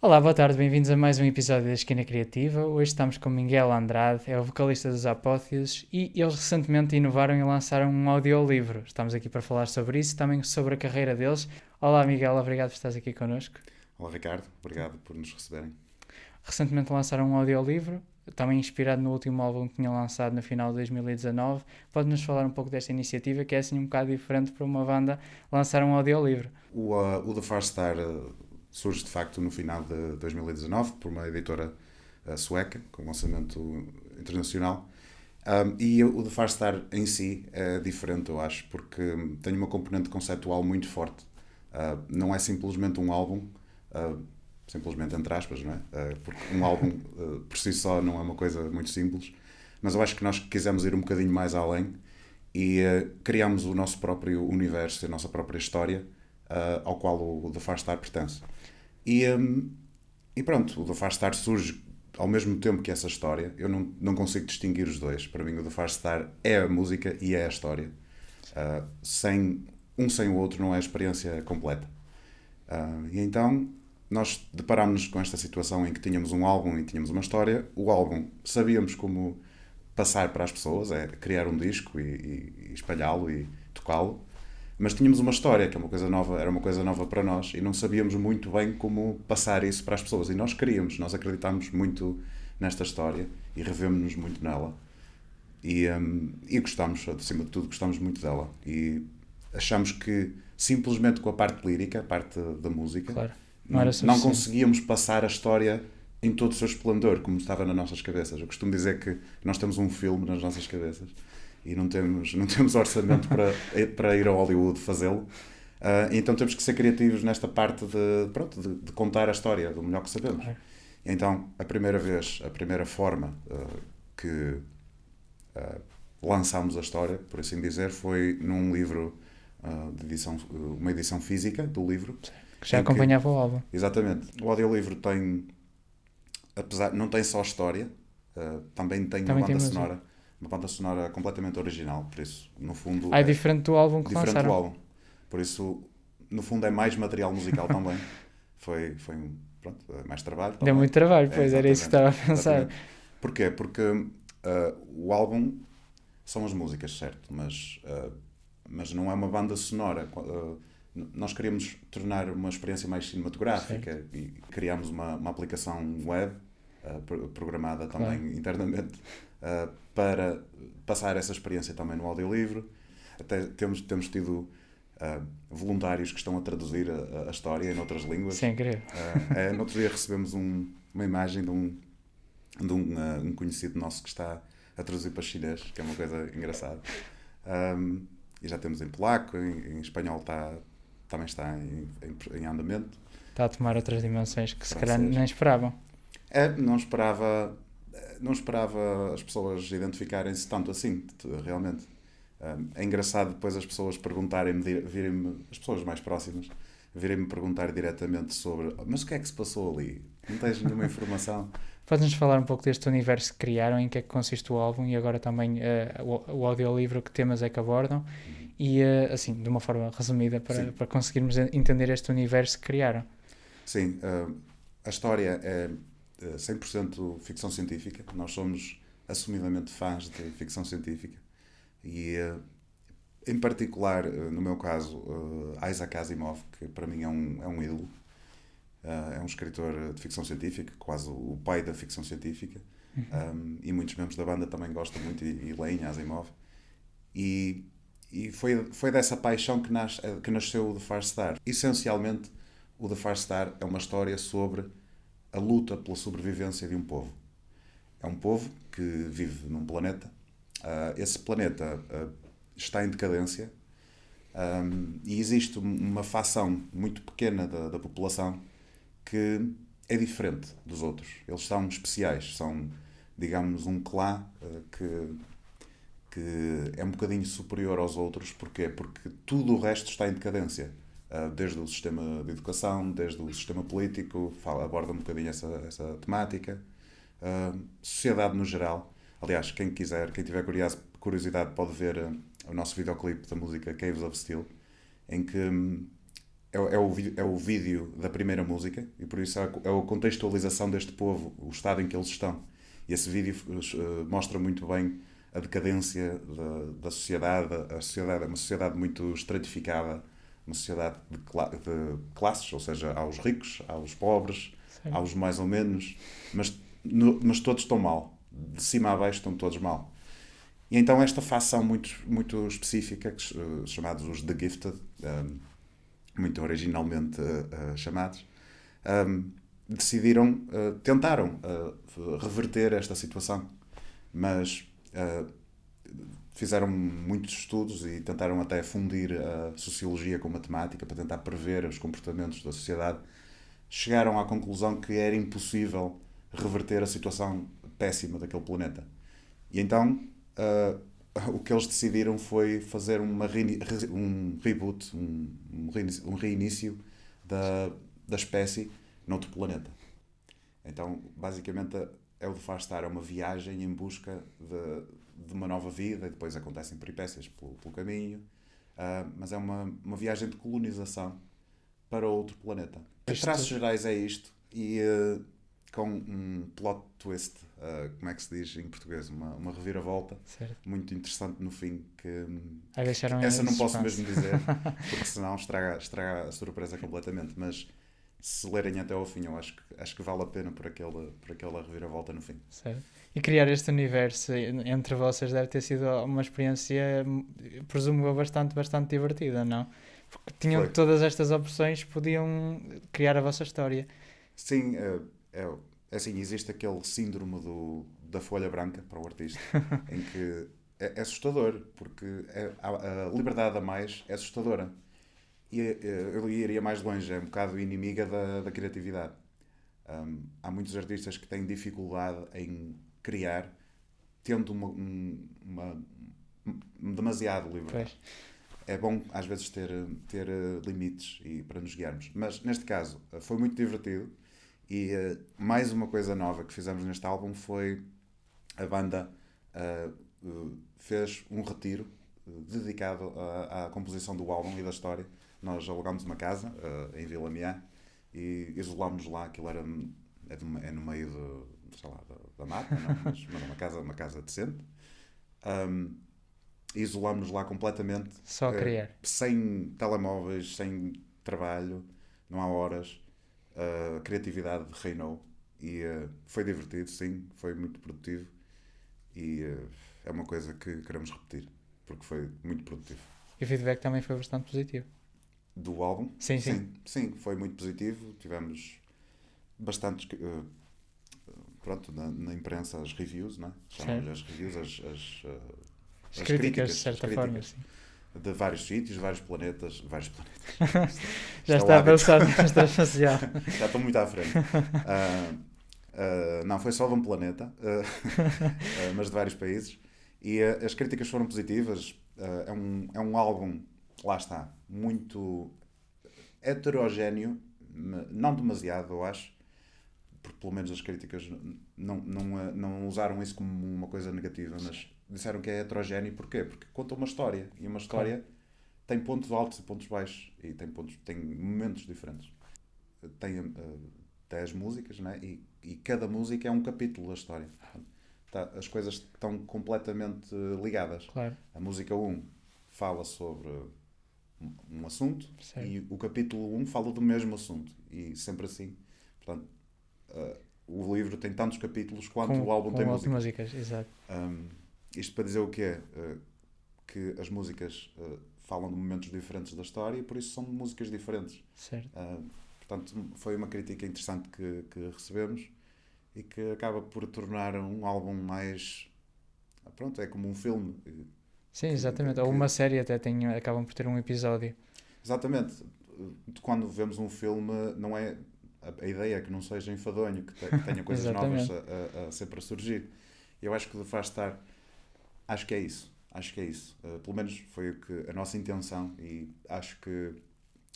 Olá, boa tarde, bem-vindos a mais um episódio da Esquina Criativa. Hoje estamos com Miguel Andrade, é o vocalista dos Apóteoses e eles recentemente inovaram e lançaram um audiolivro. Estamos aqui para falar sobre isso, também sobre a carreira deles. Olá, Miguel, obrigado por estares aqui connosco. Olá Ricardo, obrigado por nos receberem. Recentemente lançaram um audiolivro, também inspirado no último álbum que tinham lançado no final de 2019. Pode-nos falar um pouco desta iniciativa, que é assim um bocado diferente para uma banda lançar um audiolivro? O The Far Star surge de facto no final de 2019 por uma editora sueca, com lançamento internacional. E o The Far Star em si é diferente, eu acho, porque tem uma componente conceptual muito forte. Não é simplesmente um álbum, simplesmente entre aspas, não é? Porque um álbum por si só não é uma coisa muito simples, mas eu acho que nós quisemos ir um bocadinho mais além e criamos o nosso próprio universo, a nossa própria história, ao qual o The Far Star pertence. E, um, e pronto, o The Far Star surge ao mesmo tempo que essa história. Eu não consigo distinguir os dois. Para mim, o The Far Star é a música e é a história. Sem o outro não é a experiência completa. E então nós deparámos-nos com esta situação em que tínhamos um álbum e tínhamos uma história. O álbum sabíamos como passar para as pessoas, é criar um disco e espalhá-lo e tocá-lo. Mas tínhamos uma história que é uma coisa nova, era uma coisa nova para nós e não sabíamos muito bem como passar isso para as pessoas. E nós queríamos, nós acreditámos muito nesta história e revemos-nos muito nela. E gostámos, acima de tudo, gostámos muito dela. E achamos que simplesmente com a parte lírica, a parte da música, Claro, não era não suficiente. conseguíamos passar a história em todo o seu esplendor, como estava nas nossas cabeças. Eu costumo dizer que nós temos um filme nas nossas cabeças e não temos orçamento para ir ao Hollywood fazê-lo. Então temos que ser criativos nesta parte de contar a história do melhor que sabemos. Claro. Então, a primeira vez, a primeira forma que lançámos a história, por assim dizer, foi num livro de edição, uma edição física do livro. Que já Em que, acompanhava o álbum. exatamente, o audiolivro tem, apesar, não tem só história, também tem Também tem música. uma banda sonora completamente original, por isso, no fundo, Ah, é é diferente do álbum que diferente do lançaram. álbum. Por isso, no fundo, é mais material musical também. Foi pronto, é mais trabalho Deu também. muito trabalho, É, pois era isso que exatamente, estava a pensar. exatamente. Porquê? Porque o álbum são as músicas, certo, mas não é uma banda sonora. Nós queríamos tornar uma experiência mais Certo, cinematográfica e criámos uma aplicação web programada claro. também internamente para passar essa experiência também no audiolivro. Até temos tido voluntários que estão a traduzir a história em outras Isso é línguas. incrível. No outro dia recebemos uma imagem de um conhecido nosso que está a traduzir para chinês, que é uma coisa engraçada. E já temos em polaco, em espanhol também está em andamento, Está a tomar outras dimensões que se calhar francês. nem esperavam. Não esperava as pessoas identificarem-se tanto assim, realmente. É engraçado depois as pessoas perguntarem-me, virem-me, as pessoas mais próximas, virem-me perguntar diretamente sobre mas o que é que se passou ali? Não tens nenhuma informação? Podes-nos falar um pouco deste universo que criaram, em que é que consiste o álbum e agora também o audiolivro, que temas é que abordam e, assim, de uma forma resumida para Sim, conseguirmos entender este universo que criaram. sim. A história é 100% ficção científica. Nós somos assumidamente fãs de ficção científica. E, em particular, no meu caso, Isaac Asimov, que para mim é um ídolo. É um escritor de ficção científica, quase o pai da ficção científica. E muitos membros da banda também gostam muito e leem Asimov. E, e foi dessa paixão que nasceu o The Far Star. Essencialmente, o The Far Star é uma história sobre a luta pela sobrevivência de um povo. É um povo que vive num planeta. Esse planeta está em decadência e existe uma fação muito pequena da população que é diferente dos outros. Eles são especiais, são, digamos, um clã que é um bocadinho superior aos outros. Porquê? Porque tudo o resto está em decadência. Desde o sistema de educação, desde o sistema político, aborda um bocadinho essa temática. Sociedade no geral. Aliás, quem tiver curiosidade pode ver o nosso videoclipe da música Caves of Steel, em que é o vídeo da primeira música e por isso é a contextualização deste povo, o estado em que eles estão. E esse vídeo mostra muito bem a decadência da sociedade. A sociedade é uma sociedade muito estratificada, uma sociedade de classes, ou seja, aos ricos, aos pobres, Certo. aos mais ou menos, mas, mas todos estão mal. De cima a baixo estão todos mal. E então esta facção muito específica, chamados os The Gifted, muito originalmente chamados, decidiram, tentaram reverter esta situação, mas fizeram muitos estudos e tentaram até fundir a sociologia com matemática para tentar prever os comportamentos da sociedade. Chegaram à conclusão que era impossível reverter a situação péssima daquele planeta. E então o que eles decidiram foi fazer um reboot, um reinício da espécie noutro planeta. Então, basicamente, é o de Farstar, é uma viagem em busca de uma nova vida, e depois acontecem peripécias pelo caminho, mas é uma viagem de colonização para outro planeta. Em traços gerais é isto, e com um plot twist, como é que se diz em português? Uma reviravolta, Certo. muito interessante no fim, que Essa não posso mesmo dizer, porque senão estraga a surpresa completamente, mas se lerem até ao fim, eu acho que vale a pena por aquela reviravolta no fim. Certo. E criar este universo entre vocês deve ter sido uma experiência, presumo eu, bastante divertida, não? Porque tinham todas estas opções, podiam criar a vossa história. Sim, é assim, existe aquele síndrome da folha branca para o artista, em que é assustador, porque a liberdade a mais é assustadora. E eu iria mais longe, é um bocado inimiga da criatividade. Há muitos artistas que têm dificuldade em criar, tendo uma demasiado liberdade. Pois. É bom, às vezes, ter limites para nos guiarmos. Mas, neste caso, foi muito divertido. E mais uma coisa nova que fizemos neste álbum foi a banda fez um retiro dedicado à composição do álbum e da história. Nós alugámos uma casa em Vila Miá e isolámos lá. Aquilo é no meio sei lá, da mata, não? Mas uma casa decente. Isolámos-nos lá completamente. Só a criar. Sem telemóveis, sem trabalho, não há horas. A criatividade reinou e foi divertido, sim, foi muito produtivo e é uma coisa que queremos repetir porque foi muito produtivo. E o feedback também foi bastante positivo. Do álbum? Sim. Sim, foi muito positivo. Tivemos bastantes pronto, na imprensa as reviews, não é? Chamam-lhe as reviews, as críticas, de certa forma, sim. De vários sítios, vários planetas. Já está a pensar nesta espacial. Já estou muito à frente. Não, foi só de um planeta, mas de vários países. E as críticas foram positivas. É um álbum, lá está, muito heterogéneo, não demasiado, eu acho, porque pelo menos as críticas não usaram isso como uma coisa negativa, mas disseram que é heterogéneo. Porquê? Porque conta uma história, e uma história tem pontos altos e pontos baixos, e tem momentos diferentes. Tem 10 músicas, né? E cada música é um capítulo da história. As coisas estão completamente ligadas. Claro. A música 1 fala sobre um assunto, certo, e o capítulo 1 fala do mesmo assunto, e sempre assim. Portanto, o livro tem tantos capítulos quanto o álbum tem músicas. Exato. Isto para dizer o quê? Que as músicas falam de momentos diferentes da história e por isso são músicas diferentes. Certo. Portanto, foi uma crítica interessante que recebemos e que acaba por tornar um álbum mais... Pronto, é como um filme. Sim, exatamente. Ou uma série até acabam por ter um episódio. Exatamente. Quando vemos um filme, não é... A ideia é que não seja enfadonho, que tenha coisas novas a sempre a surgir. Eu acho que o Farstar, acho que é isso. Pelo menos foi a nossa intenção e acho que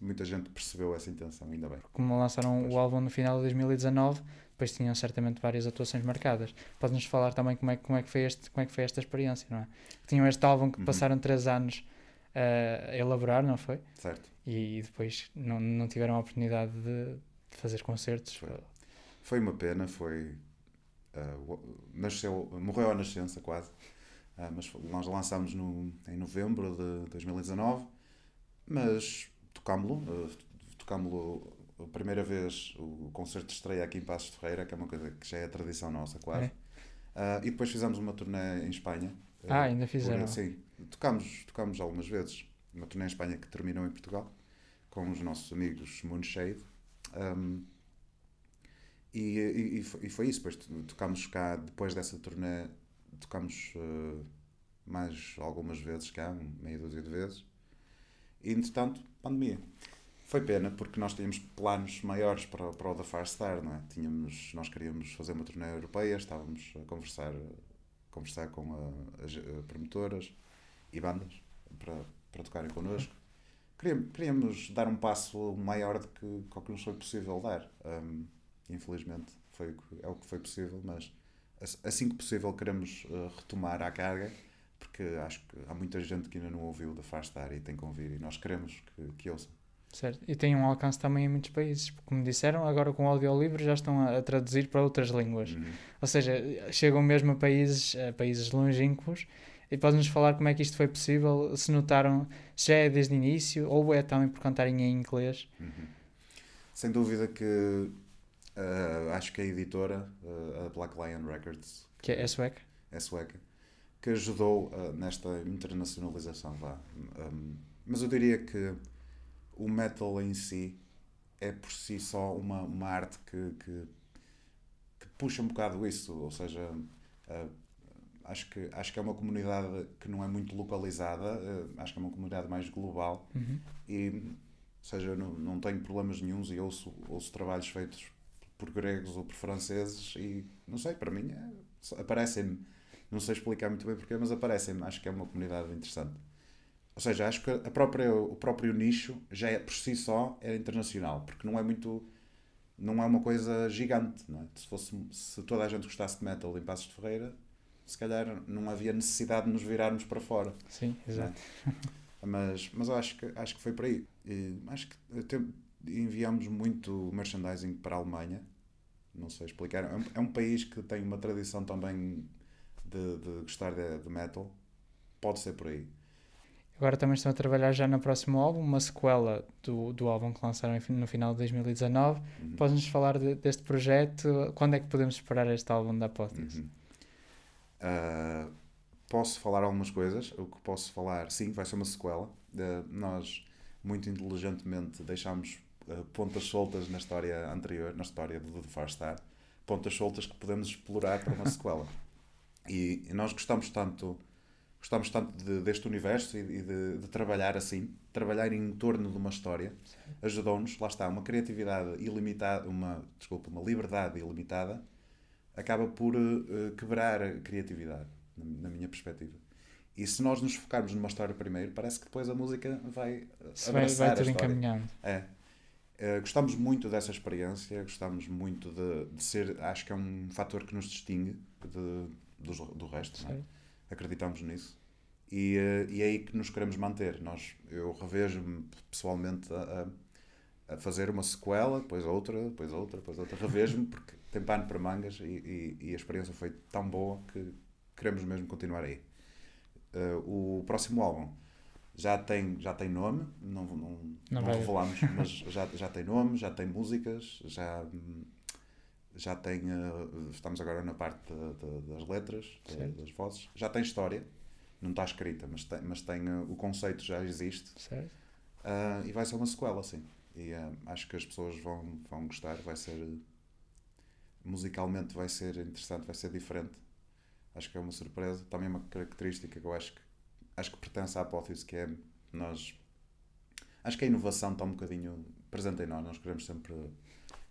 muita gente percebeu essa intenção, ainda bem. Como lançaram o álbum no final de 2019, depois tinham certamente várias atuações marcadas. Podes-nos falar também como é que foi esta experiência, não é? Tinham este álbum que passaram 3 anos a elaborar, não foi? Certo. e depois não tiveram a oportunidade de fazer concertos. Foi uma pena, morreu à nascença quase, mas nós lançámos em novembro de 2019, mas tocámos-lo a primeira vez, o concerto de estreia aqui em Passos de Ferreira, que é uma coisa que já é tradição nossa quase. É? E depois fizemos uma turnê em Espanha. Ainda fizeram? Sim, tocámos algumas vezes. Uma turnê em Espanha que terminou em Portugal, com os nossos amigos Moonshade. E foi isso. Depois tocámos cá, depois dessa turnê, tocámos mais algumas vezes cá, meia dúzia de vezes. E entretanto, pandemia. Foi pena, porque nós tínhamos planos maiores para o The Far Star, não é? Nós queríamos fazer uma turnê europeia, estávamos a conversar com as promotoras e bandas para tocarem connosco. Queríamos dar um passo maior do que o que nos foi possível dar. Infelizmente é o que foi possível, mas assim que possível queremos retomar à carga, porque acho que há muita gente que ainda não ouviu The Far Star e tem que ouvir, e nós queremos que ouçam. Certo. E tem um alcance também em muitos países. Como disseram, agora com o audiolivro já estão a traduzir para outras línguas. Ou seja, chegam mesmo a países longínquos. E podes-nos falar como é que isto foi possível? Se notaram, se já é desde o início ou é também por cantarem em inglês? Sem dúvida que acho que a editora, a Black Lion Records, Que é sueca? É sueca, que ajudou nesta internacionalização. Mas eu diria que o metal em si é por si só uma arte que puxa um bocado isso, ou seja, acho que é uma comunidade que não é muito localizada, acho que é uma comunidade mais global e, ou seja, não tenho problemas nenhuns e ouço trabalhos feitos por gregos ou por franceses e, não sei, para mim aparecem-me, não sei explicar muito bem porquê, mas aparecem-me, acho que é uma comunidade interessante. Ou seja, acho que o próprio nicho já é, por si só, é internacional, porque não é uma coisa gigante, não é? Se toda a gente gostasse de metal em Passos de Ferreira, se calhar não havia necessidade de nos virarmos para fora. Sim, exato. Mas eu acho que foi por aí. Acho que enviamos muito merchandising para a Alemanha, não sei explicar. É um país que tem uma tradição também de gostar de metal, pode ser por aí. Agora também estão a trabalhar já no próximo álbum, uma sequela do álbum que lançaram no final de 2019. Podes-nos falar deste projeto? Quando é que podemos esperar este álbum da Apóteose? Posso falar algumas coisas. O que posso falar, sim, vai ser uma sequela. Nós, muito inteligentemente, deixámos pontas soltas na história anterior, na história do The Far Star. Pontas soltas que podemos explorar para uma sequela. E nós gostamos tanto deste universo e de trabalhar assim, trabalhar em torno de uma história, ajudou-nos, lá está, uma criatividade ilimitada, uma liberdade ilimitada, acaba por quebrar a criatividade, na minha perspectiva. E se nós nos focarmos numa história primeiro, parece que depois a música vai abraçar vai a tudo história. encaminhando. Gostamos muito dessa experiência, gostamos muito de ser, acho que é um fator que nos distingue do resto, não é? Acreditamos nisso e é aí que nos queremos manter. Eu revejo-me pessoalmente a fazer uma sequela, depois outra, revejo-me porque tem pano para mangas e a experiência foi tão boa que queremos mesmo continuar aí. O próximo álbum já tem nome, não revelamos, mas já tem nome, já tem músicas, já tem, estamos agora na parte das letras, das vozes, já tem história, não está escrita, mas tem o conceito já existe. Certo. E vai ser uma sequela, sim. E acho que as pessoas vão gostar, musicalmente vai ser interessante, vai ser diferente. Acho que é uma surpresa, também é uma característica que eu acho que pertence à Apóteose, que é acho que a inovação está um bocadinho presente em nós queremos sempre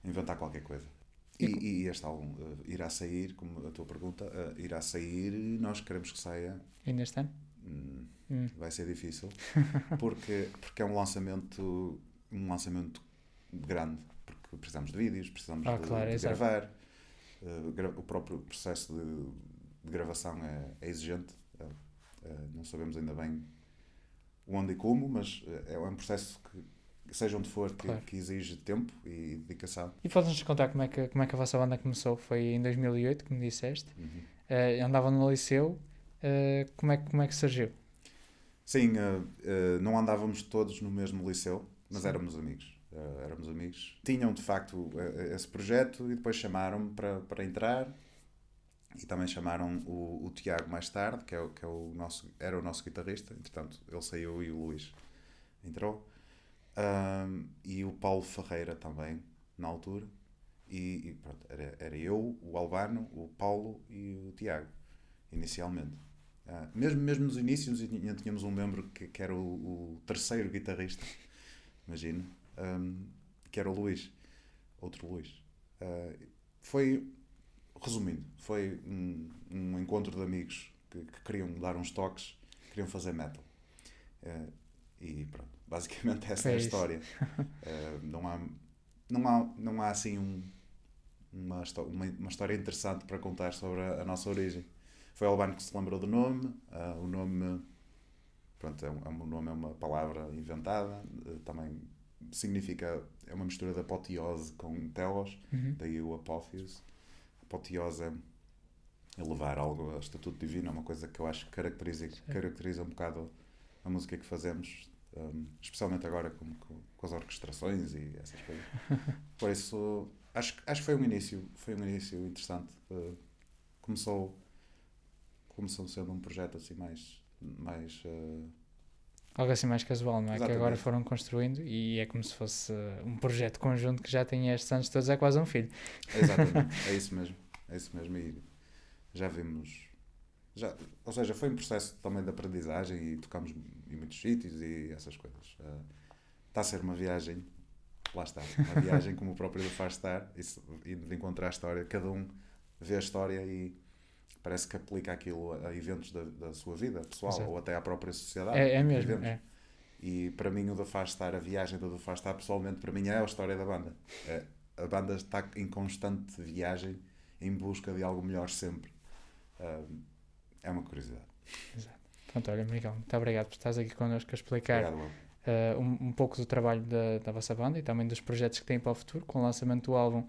inventar qualquer coisa. E este álbum irá sair, como a tua pergunta, irá sair e nós queremos que saia. Ainda este ano? Vai ser difícil, porque é um lançamento grande, porque precisamos de vídeos, precisamos de gravar. O próprio processo de gravação é exigente. Não sabemos ainda bem onde e como, mas é um processo seja onde for, Claro. que exige tempo e dedicação. E podes-nos contar como é que a vossa banda começou? Foi em 2008, como disseste. Uhum. Andavam no liceu. Como é que surgiu? Sim, não andávamos todos no mesmo liceu, mas Sim. éramos amigos. Éramos amigos. Tinham, de facto, esse projeto e depois chamaram-me para entrar. E também chamaram o Tiago mais tarde, que é era o nosso guitarrista. Entretanto, ele saiu e o Luís entrou. E o Paulo Ferreira também, na altura. E pronto, era eu, o Albano, o Paulo e o Tiago, inicialmente. Mesmo nos inícios, ainda tínhamos um membro que era o terceiro guitarrista, imagino, que era o Luís, outro Luís. Foi, resumindo, foi um encontro de amigos que queriam dar uns toques, queriam fazer metal. E pronto, basicamente essa Foi é a isso. história. Não há assim uma história interessante para contar sobre a nossa origem. Foi o Albano que se lembrou do nome. O nome, pronto, o nome é uma palavra inventada. Também significa, é uma mistura de apoteose com telos, Uhum. daí o apófios. Apoteose é elevar algo a estatuto divino, é uma coisa que eu acho que caracteriza um bocado a música que fazemos, especialmente agora com as orquestrações e essas coisas. Por isso, acho que foi um início interessante. Começou sendo um projeto assim mais Algo assim mais casual, não é? Que agora exatamente. foram construindo e é como se fosse um projeto conjunto que já tem estes anos todos, é quase um filho. Exatamente, é isso mesmo. E já vimos. Ou seja, foi um processo também de aprendizagem e tocamos em muitos sítios e essas coisas. Está a ser uma viagem, lá está, uma viagem como o próprio do Faz Estar, e de encontrar a história. Cada um vê a história e parece que aplica aquilo a eventos da sua vida pessoal. Exato. ou até à própria sociedade É em que mesmo, vivemos. é. E para mim o da Faz Estar, a viagem do Faz Estar, pessoalmente, para mim é a história da banda. A banda está em constante viagem em busca de algo melhor sempre. É uma curiosidade. Exato. Pronto, olha, Miguel, muito obrigado por estares aqui connosco a explicar Obrigado, Will. um pouco do trabalho da vossa banda e também dos projetos que têm para o futuro, com o lançamento do álbum.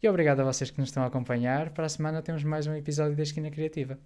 E obrigado a vocês que nos estão a acompanhar. Para a semana temos mais um episódio da Esquina Criativa.